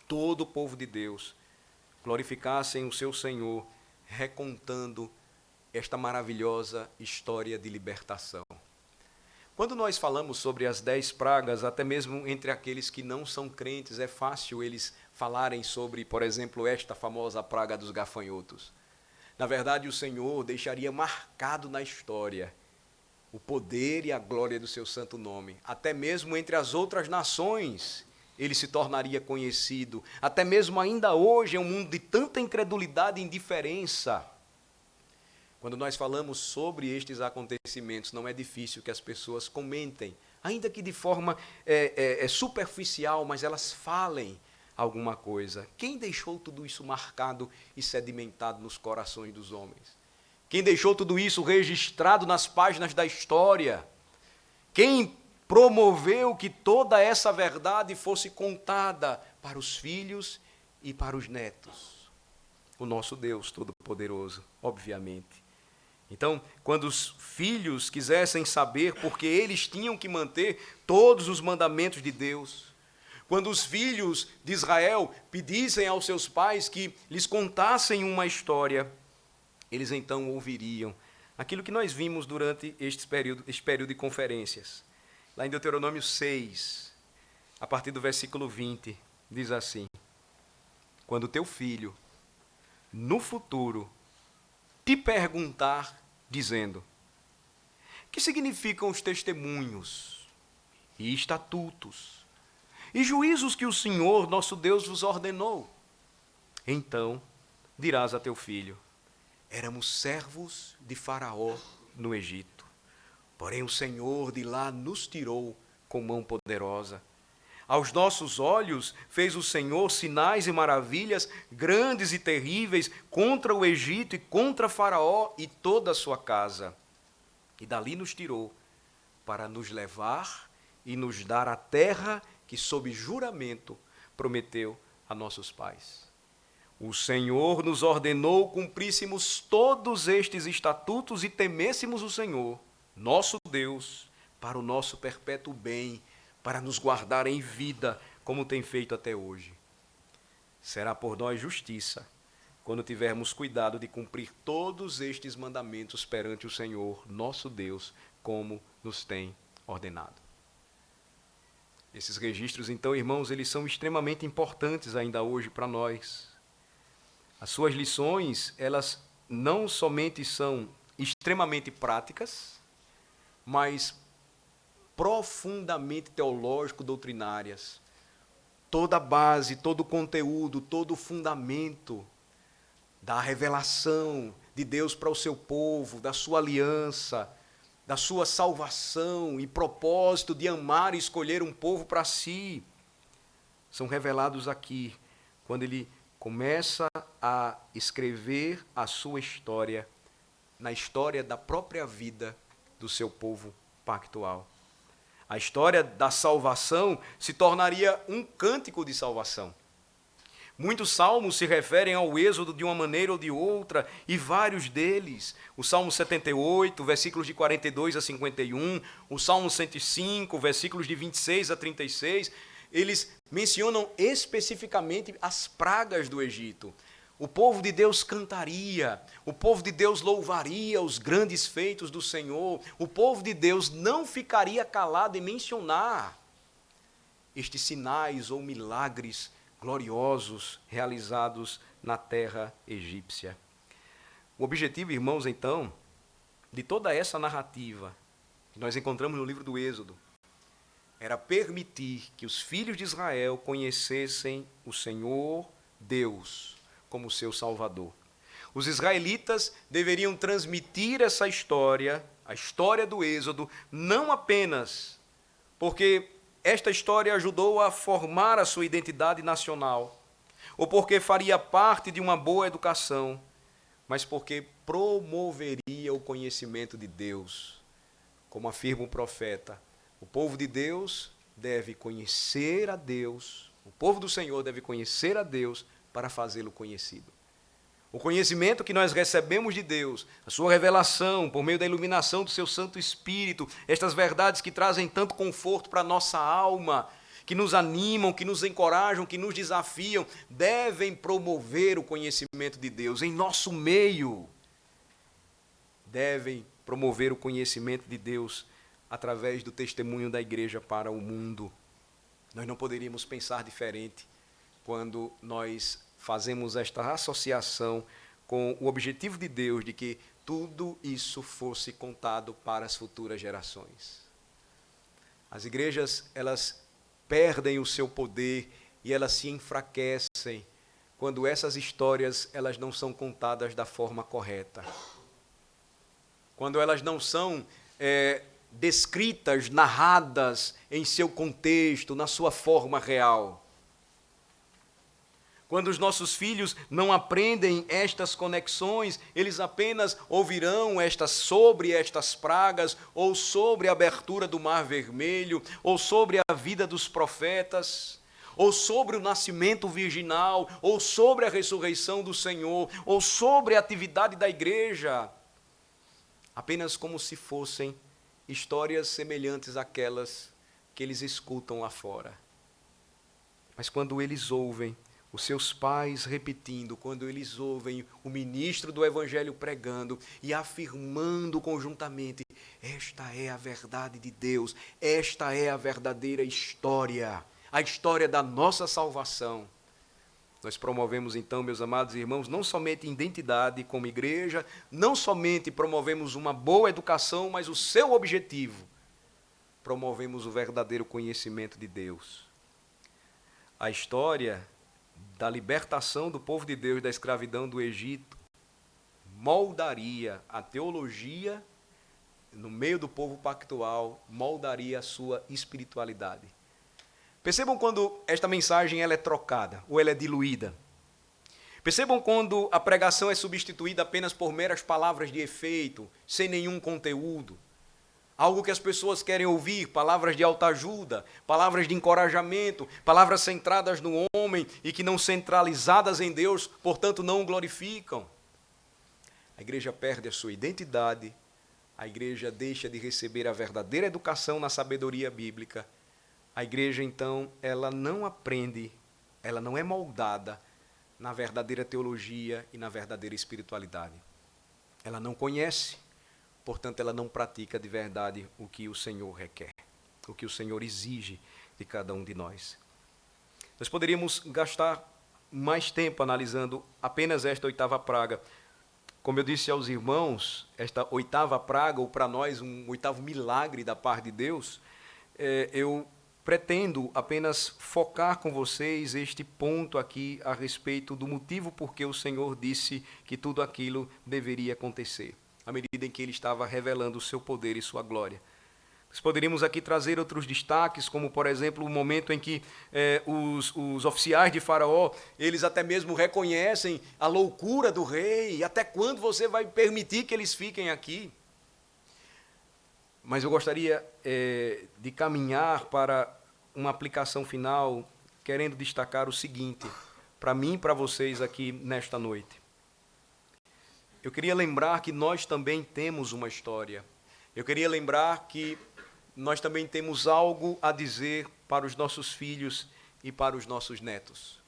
todo o povo de Deus, glorificassem o seu Senhor, recontando esta maravilhosa história de libertação. Quando nós falamos sobre as 10 pragas, até mesmo entre aqueles que não são crentes, é fácil eles falarem sobre, por exemplo, esta famosa praga dos gafanhotos. Na verdade, o Senhor deixaria marcado na história o poder e a glória do seu santo nome. Até mesmo entre as outras nações, ele se tornaria conhecido. Até mesmo ainda hoje, em um mundo de tanta incredulidade e indiferença. Quando nós falamos sobre estes acontecimentos, não é difícil que as pessoas comentem, ainda que de forma superficial, mas elas falem alguma coisa. Quem deixou tudo isso marcado e sedimentado nos corações dos homens? Quem deixou tudo isso registrado nas páginas da história? Quem promoveu que toda essa verdade fosse contada para os filhos e para os netos? O nosso Deus Todo-Poderoso, obviamente. Então, quando os filhos quisessem saber, porque eles tinham que manter todos os mandamentos de Deus, quando os filhos de Israel pedissem aos seus pais que lhes contassem uma história, eles então ouviriam aquilo que nós vimos durante este período de conferências. Lá em Deuteronômio 6, a partir do versículo 20, diz assim: quando teu filho, no futuro, te perguntar, dizendo: que significam os testemunhos e estatutos e juízos que o Senhor, nosso Deus, vos ordenou? Então dirás a teu filho: éramos servos de Faraó no Egito, porém o Senhor de lá nos tirou com mão poderosa. Aos nossos olhos fez o Senhor sinais e maravilhas grandes e terríveis contra o Egito e contra Faraó e toda a sua casa. E dali nos tirou para nos levar e nos dar a terra que sob juramento prometeu a nossos pais. O Senhor nos ordenou cumpríssemos todos estes estatutos e temêssemos o Senhor, nosso Deus, para o nosso perpétuo bem, para nos guardar em vida, como tem feito até hoje. Será por nós justiça, quando tivermos cuidado de cumprir todos estes mandamentos perante o Senhor, nosso Deus, como nos tem ordenado. Esses registros, então, irmãos, eles são extremamente importantes ainda hoje para nós. As suas lições, elas não somente são extremamente práticas, mas profundamente teológico-doutrinárias. Toda a base, todo o conteúdo, todo o fundamento da revelação de Deus para o seu povo, da sua aliança, da sua salvação e propósito de amar e escolher um povo para si, são revelados aqui, quando ele começa a escrever a sua história, na história da própria vida do seu povo pactual. A história da salvação se tornaria um cântico de salvação. Muitos salmos se referem ao êxodo de uma maneira ou de outra, e vários deles, o Salmo 78, versículos de 42 a 51, o Salmo 105, versículos de 26 a 36, eles mencionam especificamente as pragas do Egito. O povo de Deus cantaria, o povo de Deus louvaria os grandes feitos do Senhor, o povo de Deus não ficaria calado em mencionar estes sinais ou milagres gloriosos realizados na terra egípcia. O objetivo, irmãos, então, de toda essa narrativa que nós encontramos no livro do Êxodo, era permitir que os filhos de Israel conhecessem o Senhor Deus como seu Salvador. Os israelitas deveriam transmitir essa história, a história do Êxodo, não apenas porque esta história ajudou a formar a sua identidade nacional, ou porque faria parte de uma boa educação, mas porque promoveria o conhecimento de Deus. Como afirma o profeta, o povo de Deus deve conhecer a Deus, o povo do Senhor deve conhecer a Deus para fazê-lo conhecido. O conhecimento que nós recebemos de Deus, a sua revelação por meio da iluminação do seu Santo Espírito, estas verdades que trazem tanto conforto para a nossa alma, que nos animam, que nos encorajam, que nos desafiam, devem promover o conhecimento de Deus em nosso meio. Devem promover o conhecimento de Deus através do testemunho da igreja para o mundo. Nós não poderíamos pensar diferente quando nós fazemos esta associação com o objetivo de Deus de que tudo isso fosse contado para as futuras gerações. As igrejas, elas perdem o seu poder e elas se enfraquecem quando essas histórias elas não são contadas da forma correta. Quando elas não são descritas, narradas em seu contexto, na sua forma real. Quando os nossos filhos não aprendem estas conexões, eles apenas ouvirão sobre estas pragas, ou sobre a abertura do Mar Vermelho, ou sobre a vida dos profetas, ou sobre o nascimento virginal, ou sobre a ressurreição do Senhor, ou sobre a atividade da igreja, apenas como se fossem histórias semelhantes àquelas que eles escutam lá fora. Mas quando eles ouvem os seus pais repetindo, quando eles ouvem o ministro do Evangelho pregando e afirmando conjuntamente, esta é a verdade de Deus, esta é a verdadeira história, a história da nossa salvação. Nós promovemos então, meus amados irmãos, não somente identidade como igreja, não somente promovemos uma boa educação, mas o seu objetivo, promovemos o verdadeiro conhecimento de Deus. A história da libertação do povo de Deus da escravidão do Egito moldaria a teologia no meio do povo pactual, moldaria a sua espiritualidade. Percebam quando esta mensagem ela é trocada ou ela é diluída. Percebam quando a pregação é substituída apenas por meras palavras de efeito, sem nenhum conteúdo. Algo que as pessoas querem ouvir, palavras de autoajuda, palavras de encorajamento, palavras centradas no homem e que não centralizadas em Deus, portanto não o glorificam. A igreja perde a sua identidade, a igreja deixa de receber a verdadeira educação na sabedoria bíblica. A igreja, então, ela não aprende, ela não é moldada na verdadeira teologia e na verdadeira espiritualidade. Ela não conhece, portanto, ela não pratica de verdade o que o Senhor requer, o que o Senhor exige de cada um de nós. Nós poderíamos gastar mais tempo analisando apenas esta oitava praga. Como eu disse aos irmãos, esta oitava praga, ou para nós um oitavo milagre da parte de Deus, eu pretendo apenas focar com vocês este ponto aqui a respeito do motivo por que o Senhor disse que tudo aquilo deveria acontecer, à medida em que Ele estava revelando o seu poder e sua glória. Nós poderíamos aqui trazer outros destaques, como, por exemplo, o momento em que os oficiais de Faraó, eles até mesmo reconhecem a loucura do rei. Até quando você vai permitir que eles fiquem aqui? Mas eu gostaria de caminhar para uma aplicação final, querendo destacar o seguinte. para mim e para vocês aqui nesta noite. Eu queria lembrar que nós também temos uma história. Eu queria lembrar que nós também temos algo a dizer para os nossos filhos e para os nossos netos.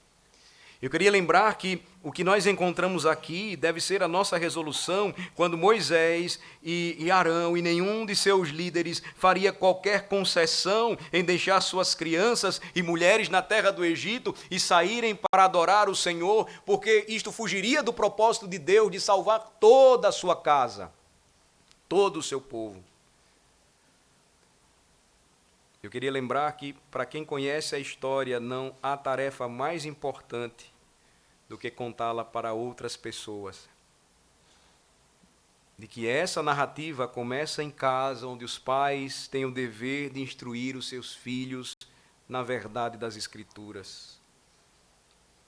Eu queria lembrar que o que nós encontramos aqui deve ser a nossa resolução quando Moisés e Arão e nenhum de seus líderes faria qualquer concessão em deixar suas crianças e mulheres na terra do Egito e saírem para adorar o Senhor, porque isto fugiria do propósito de Deus de salvar toda a sua casa, todo o seu povo. Eu queria lembrar que, para quem conhece a história, não há tarefa mais importante do que contá-la para outras pessoas. De que essa narrativa começa em casa, onde os pais têm o dever de instruir os seus filhos na verdade das Escrituras.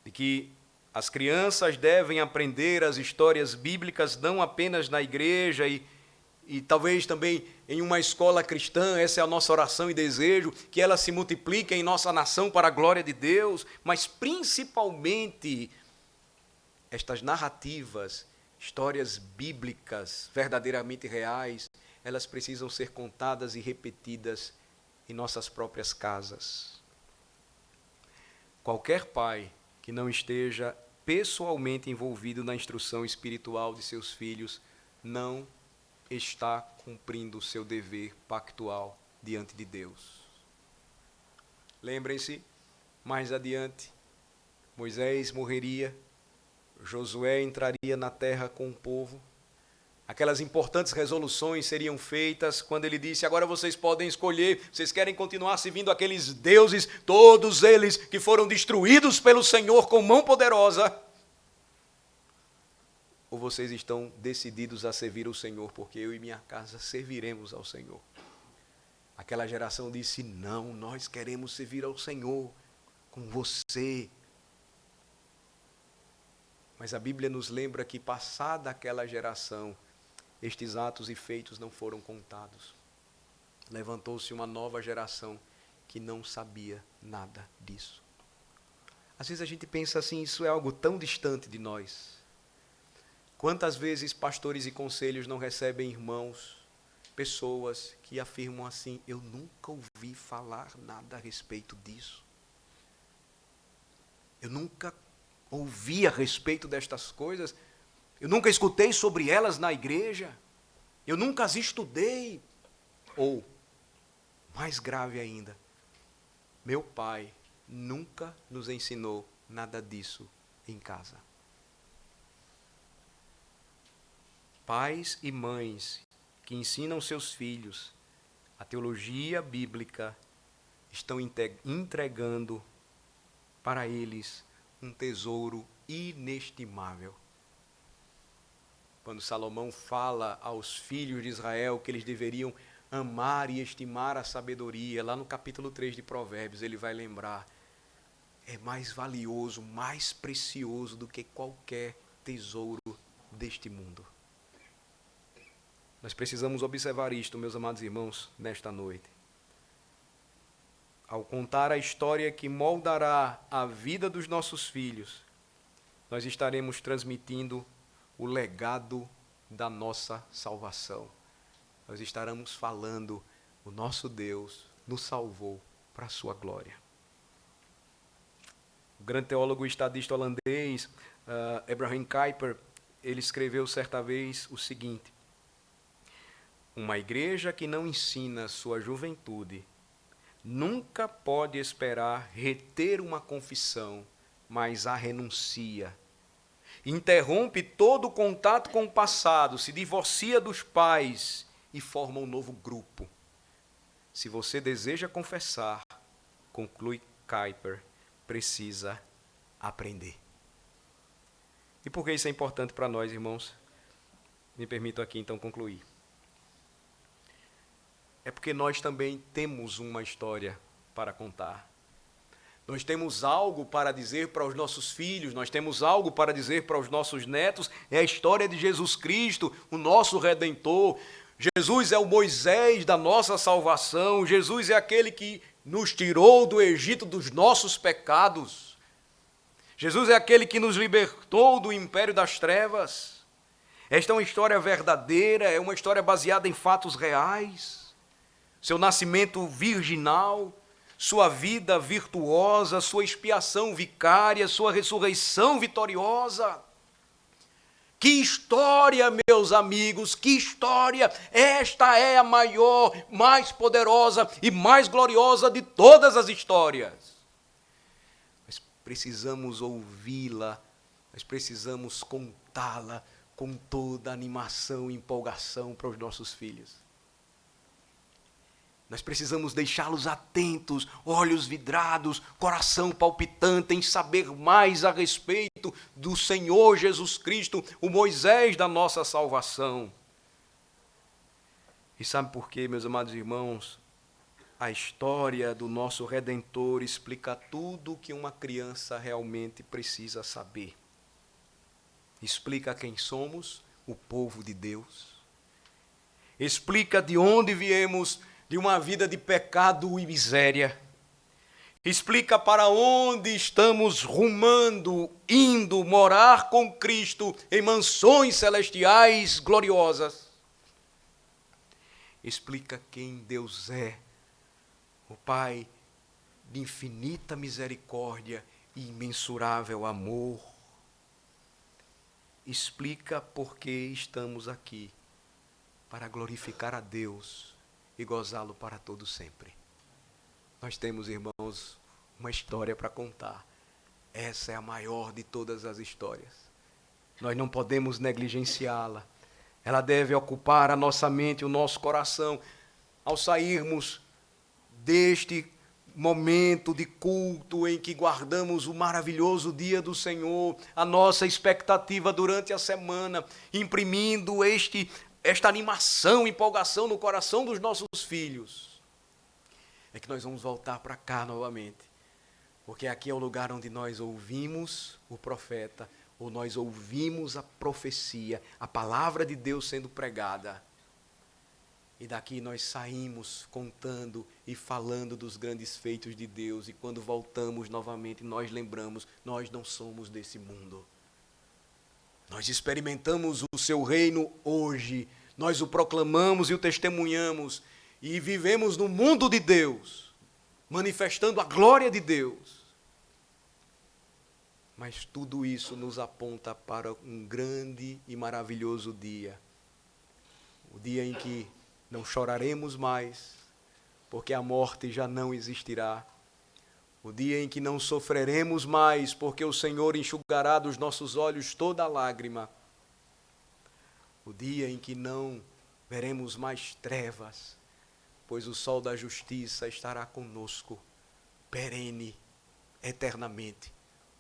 De que as crianças devem aprender as histórias bíblicas não apenas na igreja e talvez também em uma escola cristã. Essa é a nossa oração e desejo, que ela se multiplique em nossa nação para a glória de Deus, mas principalmente estas narrativas, histórias bíblicas verdadeiramente reais, elas precisam ser contadas e repetidas em nossas próprias casas. Qualquer pai que não esteja pessoalmente envolvido na instrução espiritual de seus filhos não está cumprindo o seu dever pactual diante de Deus. Lembrem-se, mais adiante, Moisés morreria, Josué entraria na terra com o povo, aquelas importantes resoluções seriam feitas quando ele disse: agora vocês podem escolher, vocês querem continuar servindo aqueles deuses, todos eles que foram destruídos pelo Senhor com mão poderosa, ou vocês estão decididos a servir o Senhor, porque eu e minha casa serviremos ao Senhor. Aquela geração disse: não, nós queremos servir ao Senhor com você. Mas a Bíblia nos lembra que, passada aquela geração, estes atos e feitos não foram contados. Levantou-se uma nova geração que não sabia nada disso. Às vezes a gente pensa assim, isso é algo tão distante de nós. Quantas vezes pastores e conselhos não recebem irmãos, pessoas que afirmam assim: eu nunca ouvi falar nada a respeito disso. Eu nunca ouvi a respeito destas coisas. Eu nunca escutei sobre elas na igreja. Eu nunca as estudei. Ou, mais grave ainda, meu pai nunca nos ensinou nada disso em casa. Pais e mães que ensinam seus filhos a teologia bíblica estão entregando para eles um tesouro inestimável. Quando Salomão fala aos filhos de Israel que eles deveriam amar e estimar a sabedoria, lá no capítulo 3 de Provérbios, ele vai lembrar: é mais valioso, mais precioso do que qualquer tesouro deste mundo. Nós precisamos observar isto, meus amados irmãos, nesta noite. Ao contar a história que moldará a vida dos nossos filhos, nós estaremos transmitindo o legado da nossa salvação. Nós estaremos falando: o nosso Deus nos salvou para a sua glória. O grande teólogo e estadista holandês, Abraham Kuyper, ele escreveu certa vez o seguinte: uma igreja que não ensina sua juventude nunca pode esperar reter uma confissão, mas a renuncia. Interrompe todo o contato com o passado, se divorcia dos pais e forma um novo grupo. Se você deseja confessar, conclui Kuyper, precisa aprender. E por que isso é importante para nós, irmãos? Me permito aqui então concluir. É porque nós também temos uma história para contar. Nós temos algo para dizer para os nossos filhos, nós temos algo para dizer para os nossos netos. É a história de Jesus Cristo, o nosso Redentor. Jesus é o Moisés da nossa salvação. Jesus é aquele que nos tirou do Egito dos nossos pecados. Jesus é aquele que nos libertou do império das trevas. Esta é uma história verdadeira, é uma história baseada em fatos reais. Seu nascimento virginal, sua vida virtuosa, sua expiação vicária, sua ressurreição vitoriosa. Que história, meus amigos, que história! Esta é a maior, mais poderosa e mais gloriosa de todas as histórias. Mas precisamos ouvi-la, nós precisamos contá-la com toda a animação e empolgação para os nossos filhos. Nós precisamos deixá-los atentos, olhos vidrados, coração palpitante em saber mais a respeito do Senhor Jesus Cristo, o Moisés da nossa salvação. E sabe por quê, meus amados irmãos? A história do nosso Redentor explica tudo o que uma criança realmente precisa saber. Explica quem somos, o povo de Deus. Explica de onde viemos, de uma vida de pecado e miséria. Explica para onde estamos rumando, indo morar com Cristo em mansões celestiais gloriosas. Explica quem Deus é, o Pai de infinita misericórdia e imensurável amor. Explica por que estamos aqui, para glorificar a Deus e gozá-lo para todo sempre. Nós temos, irmãos, uma história para contar. Essa é a maior de todas as histórias. Nós não podemos negligenciá-la. Ela deve ocupar a nossa mente, o nosso coração, ao sairmos deste momento de culto em que guardamos o maravilhoso dia do Senhor, a nossa expectativa durante a semana, imprimindo esta animação, empolgação no coração dos nossos filhos, é que nós vamos voltar para cá novamente, porque aqui é o lugar onde nós ouvimos o profeta, ou nós ouvimos a profecia, a palavra de Deus sendo pregada, e daqui nós saímos contando e falando dos grandes feitos de Deus, e quando voltamos novamente nós lembramos, nós não somos desse mundo. Nós experimentamos o seu reino hoje, nós o proclamamos e o testemunhamos, e vivemos no mundo de Deus, manifestando a glória de Deus. Mas tudo isso nos aponta para um grande e maravilhoso dia, o dia em que não choraremos mais, porque a morte já não existirá. O dia em que não sofreremos mais, porque o Senhor enxugará dos nossos olhos toda a lágrima. O dia em que não veremos mais trevas, pois o sol da justiça estará conosco, perene, eternamente,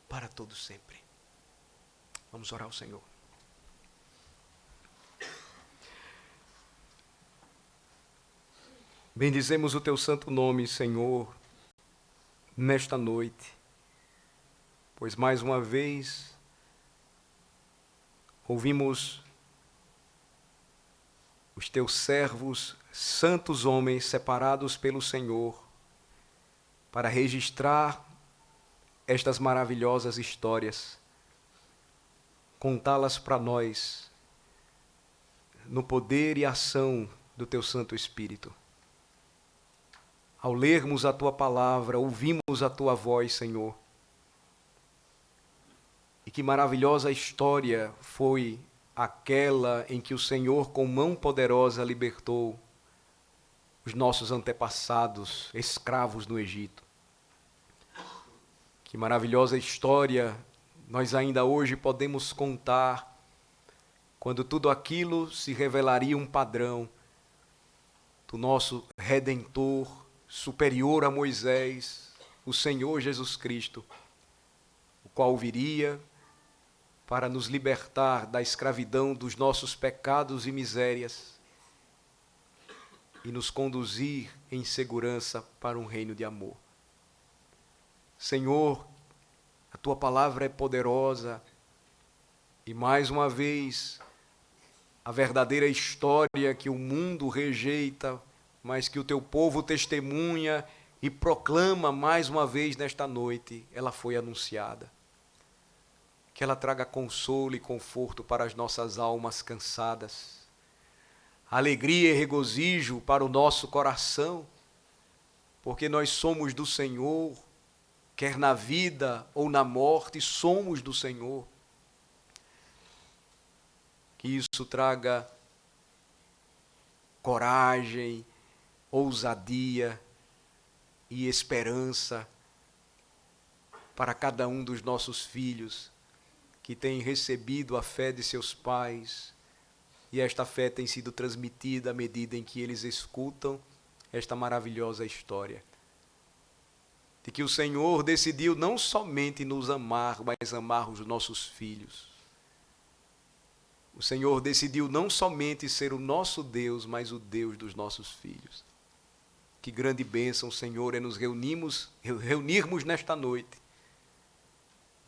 para todo sempre. Vamos orar ao Senhor. Bendizemos o teu santo nome, Senhor, nesta noite, pois mais uma vez ouvimos os teus servos, santos homens separados pelo Senhor, para registrar estas maravilhosas histórias, contá-las para nós, no poder e ação do teu Santo Espírito. Ao lermos a tua palavra, ouvimos a tua voz, Senhor. E que maravilhosa história foi aquela em que o Senhor, com mão poderosa, libertou os nossos antepassados, escravos no Egito. Que maravilhosa história nós ainda hoje podemos contar, quando tudo aquilo se revelaria um padrão do nosso Redentor, superior a Moisés, o Senhor Jesus Cristo, o qual viria para nos libertar da escravidão dos nossos pecados e misérias e nos conduzir em segurança para um reino de amor. Senhor, a tua palavra é poderosa e mais uma vez a verdadeira história que o mundo rejeita, mas que o teu povo testemunha e proclama mais uma vez nesta noite, ela foi anunciada. que ela traga consolo e conforto para as nossas almas cansadas, alegria e regozijo para o nosso coração, porque nós somos do Senhor, quer na vida ou na morte, somos do Senhor. Que isso traga coragem, ousadia e esperança para cada um dos nossos filhos que tem recebido a fé de seus pais, e esta fé tem sido transmitida à medida em que eles escutam esta maravilhosa história. De que o Senhor decidiu não somente nos amar, mas amar os nossos filhos. O Senhor decidiu não somente ser o nosso Deus, mas o Deus dos nossos filhos. Que grande bênção, Senhor, é nos reunirmos nesta noite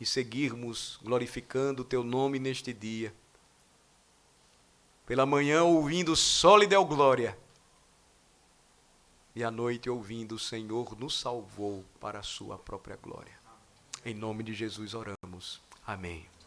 e seguirmos glorificando o Teu nome neste dia. Pela manhã ouvindo Soli Deo Glória, e à noite ouvindo o Senhor nos salvou para a sua própria glória. Em nome de Jesus oramos. Amém.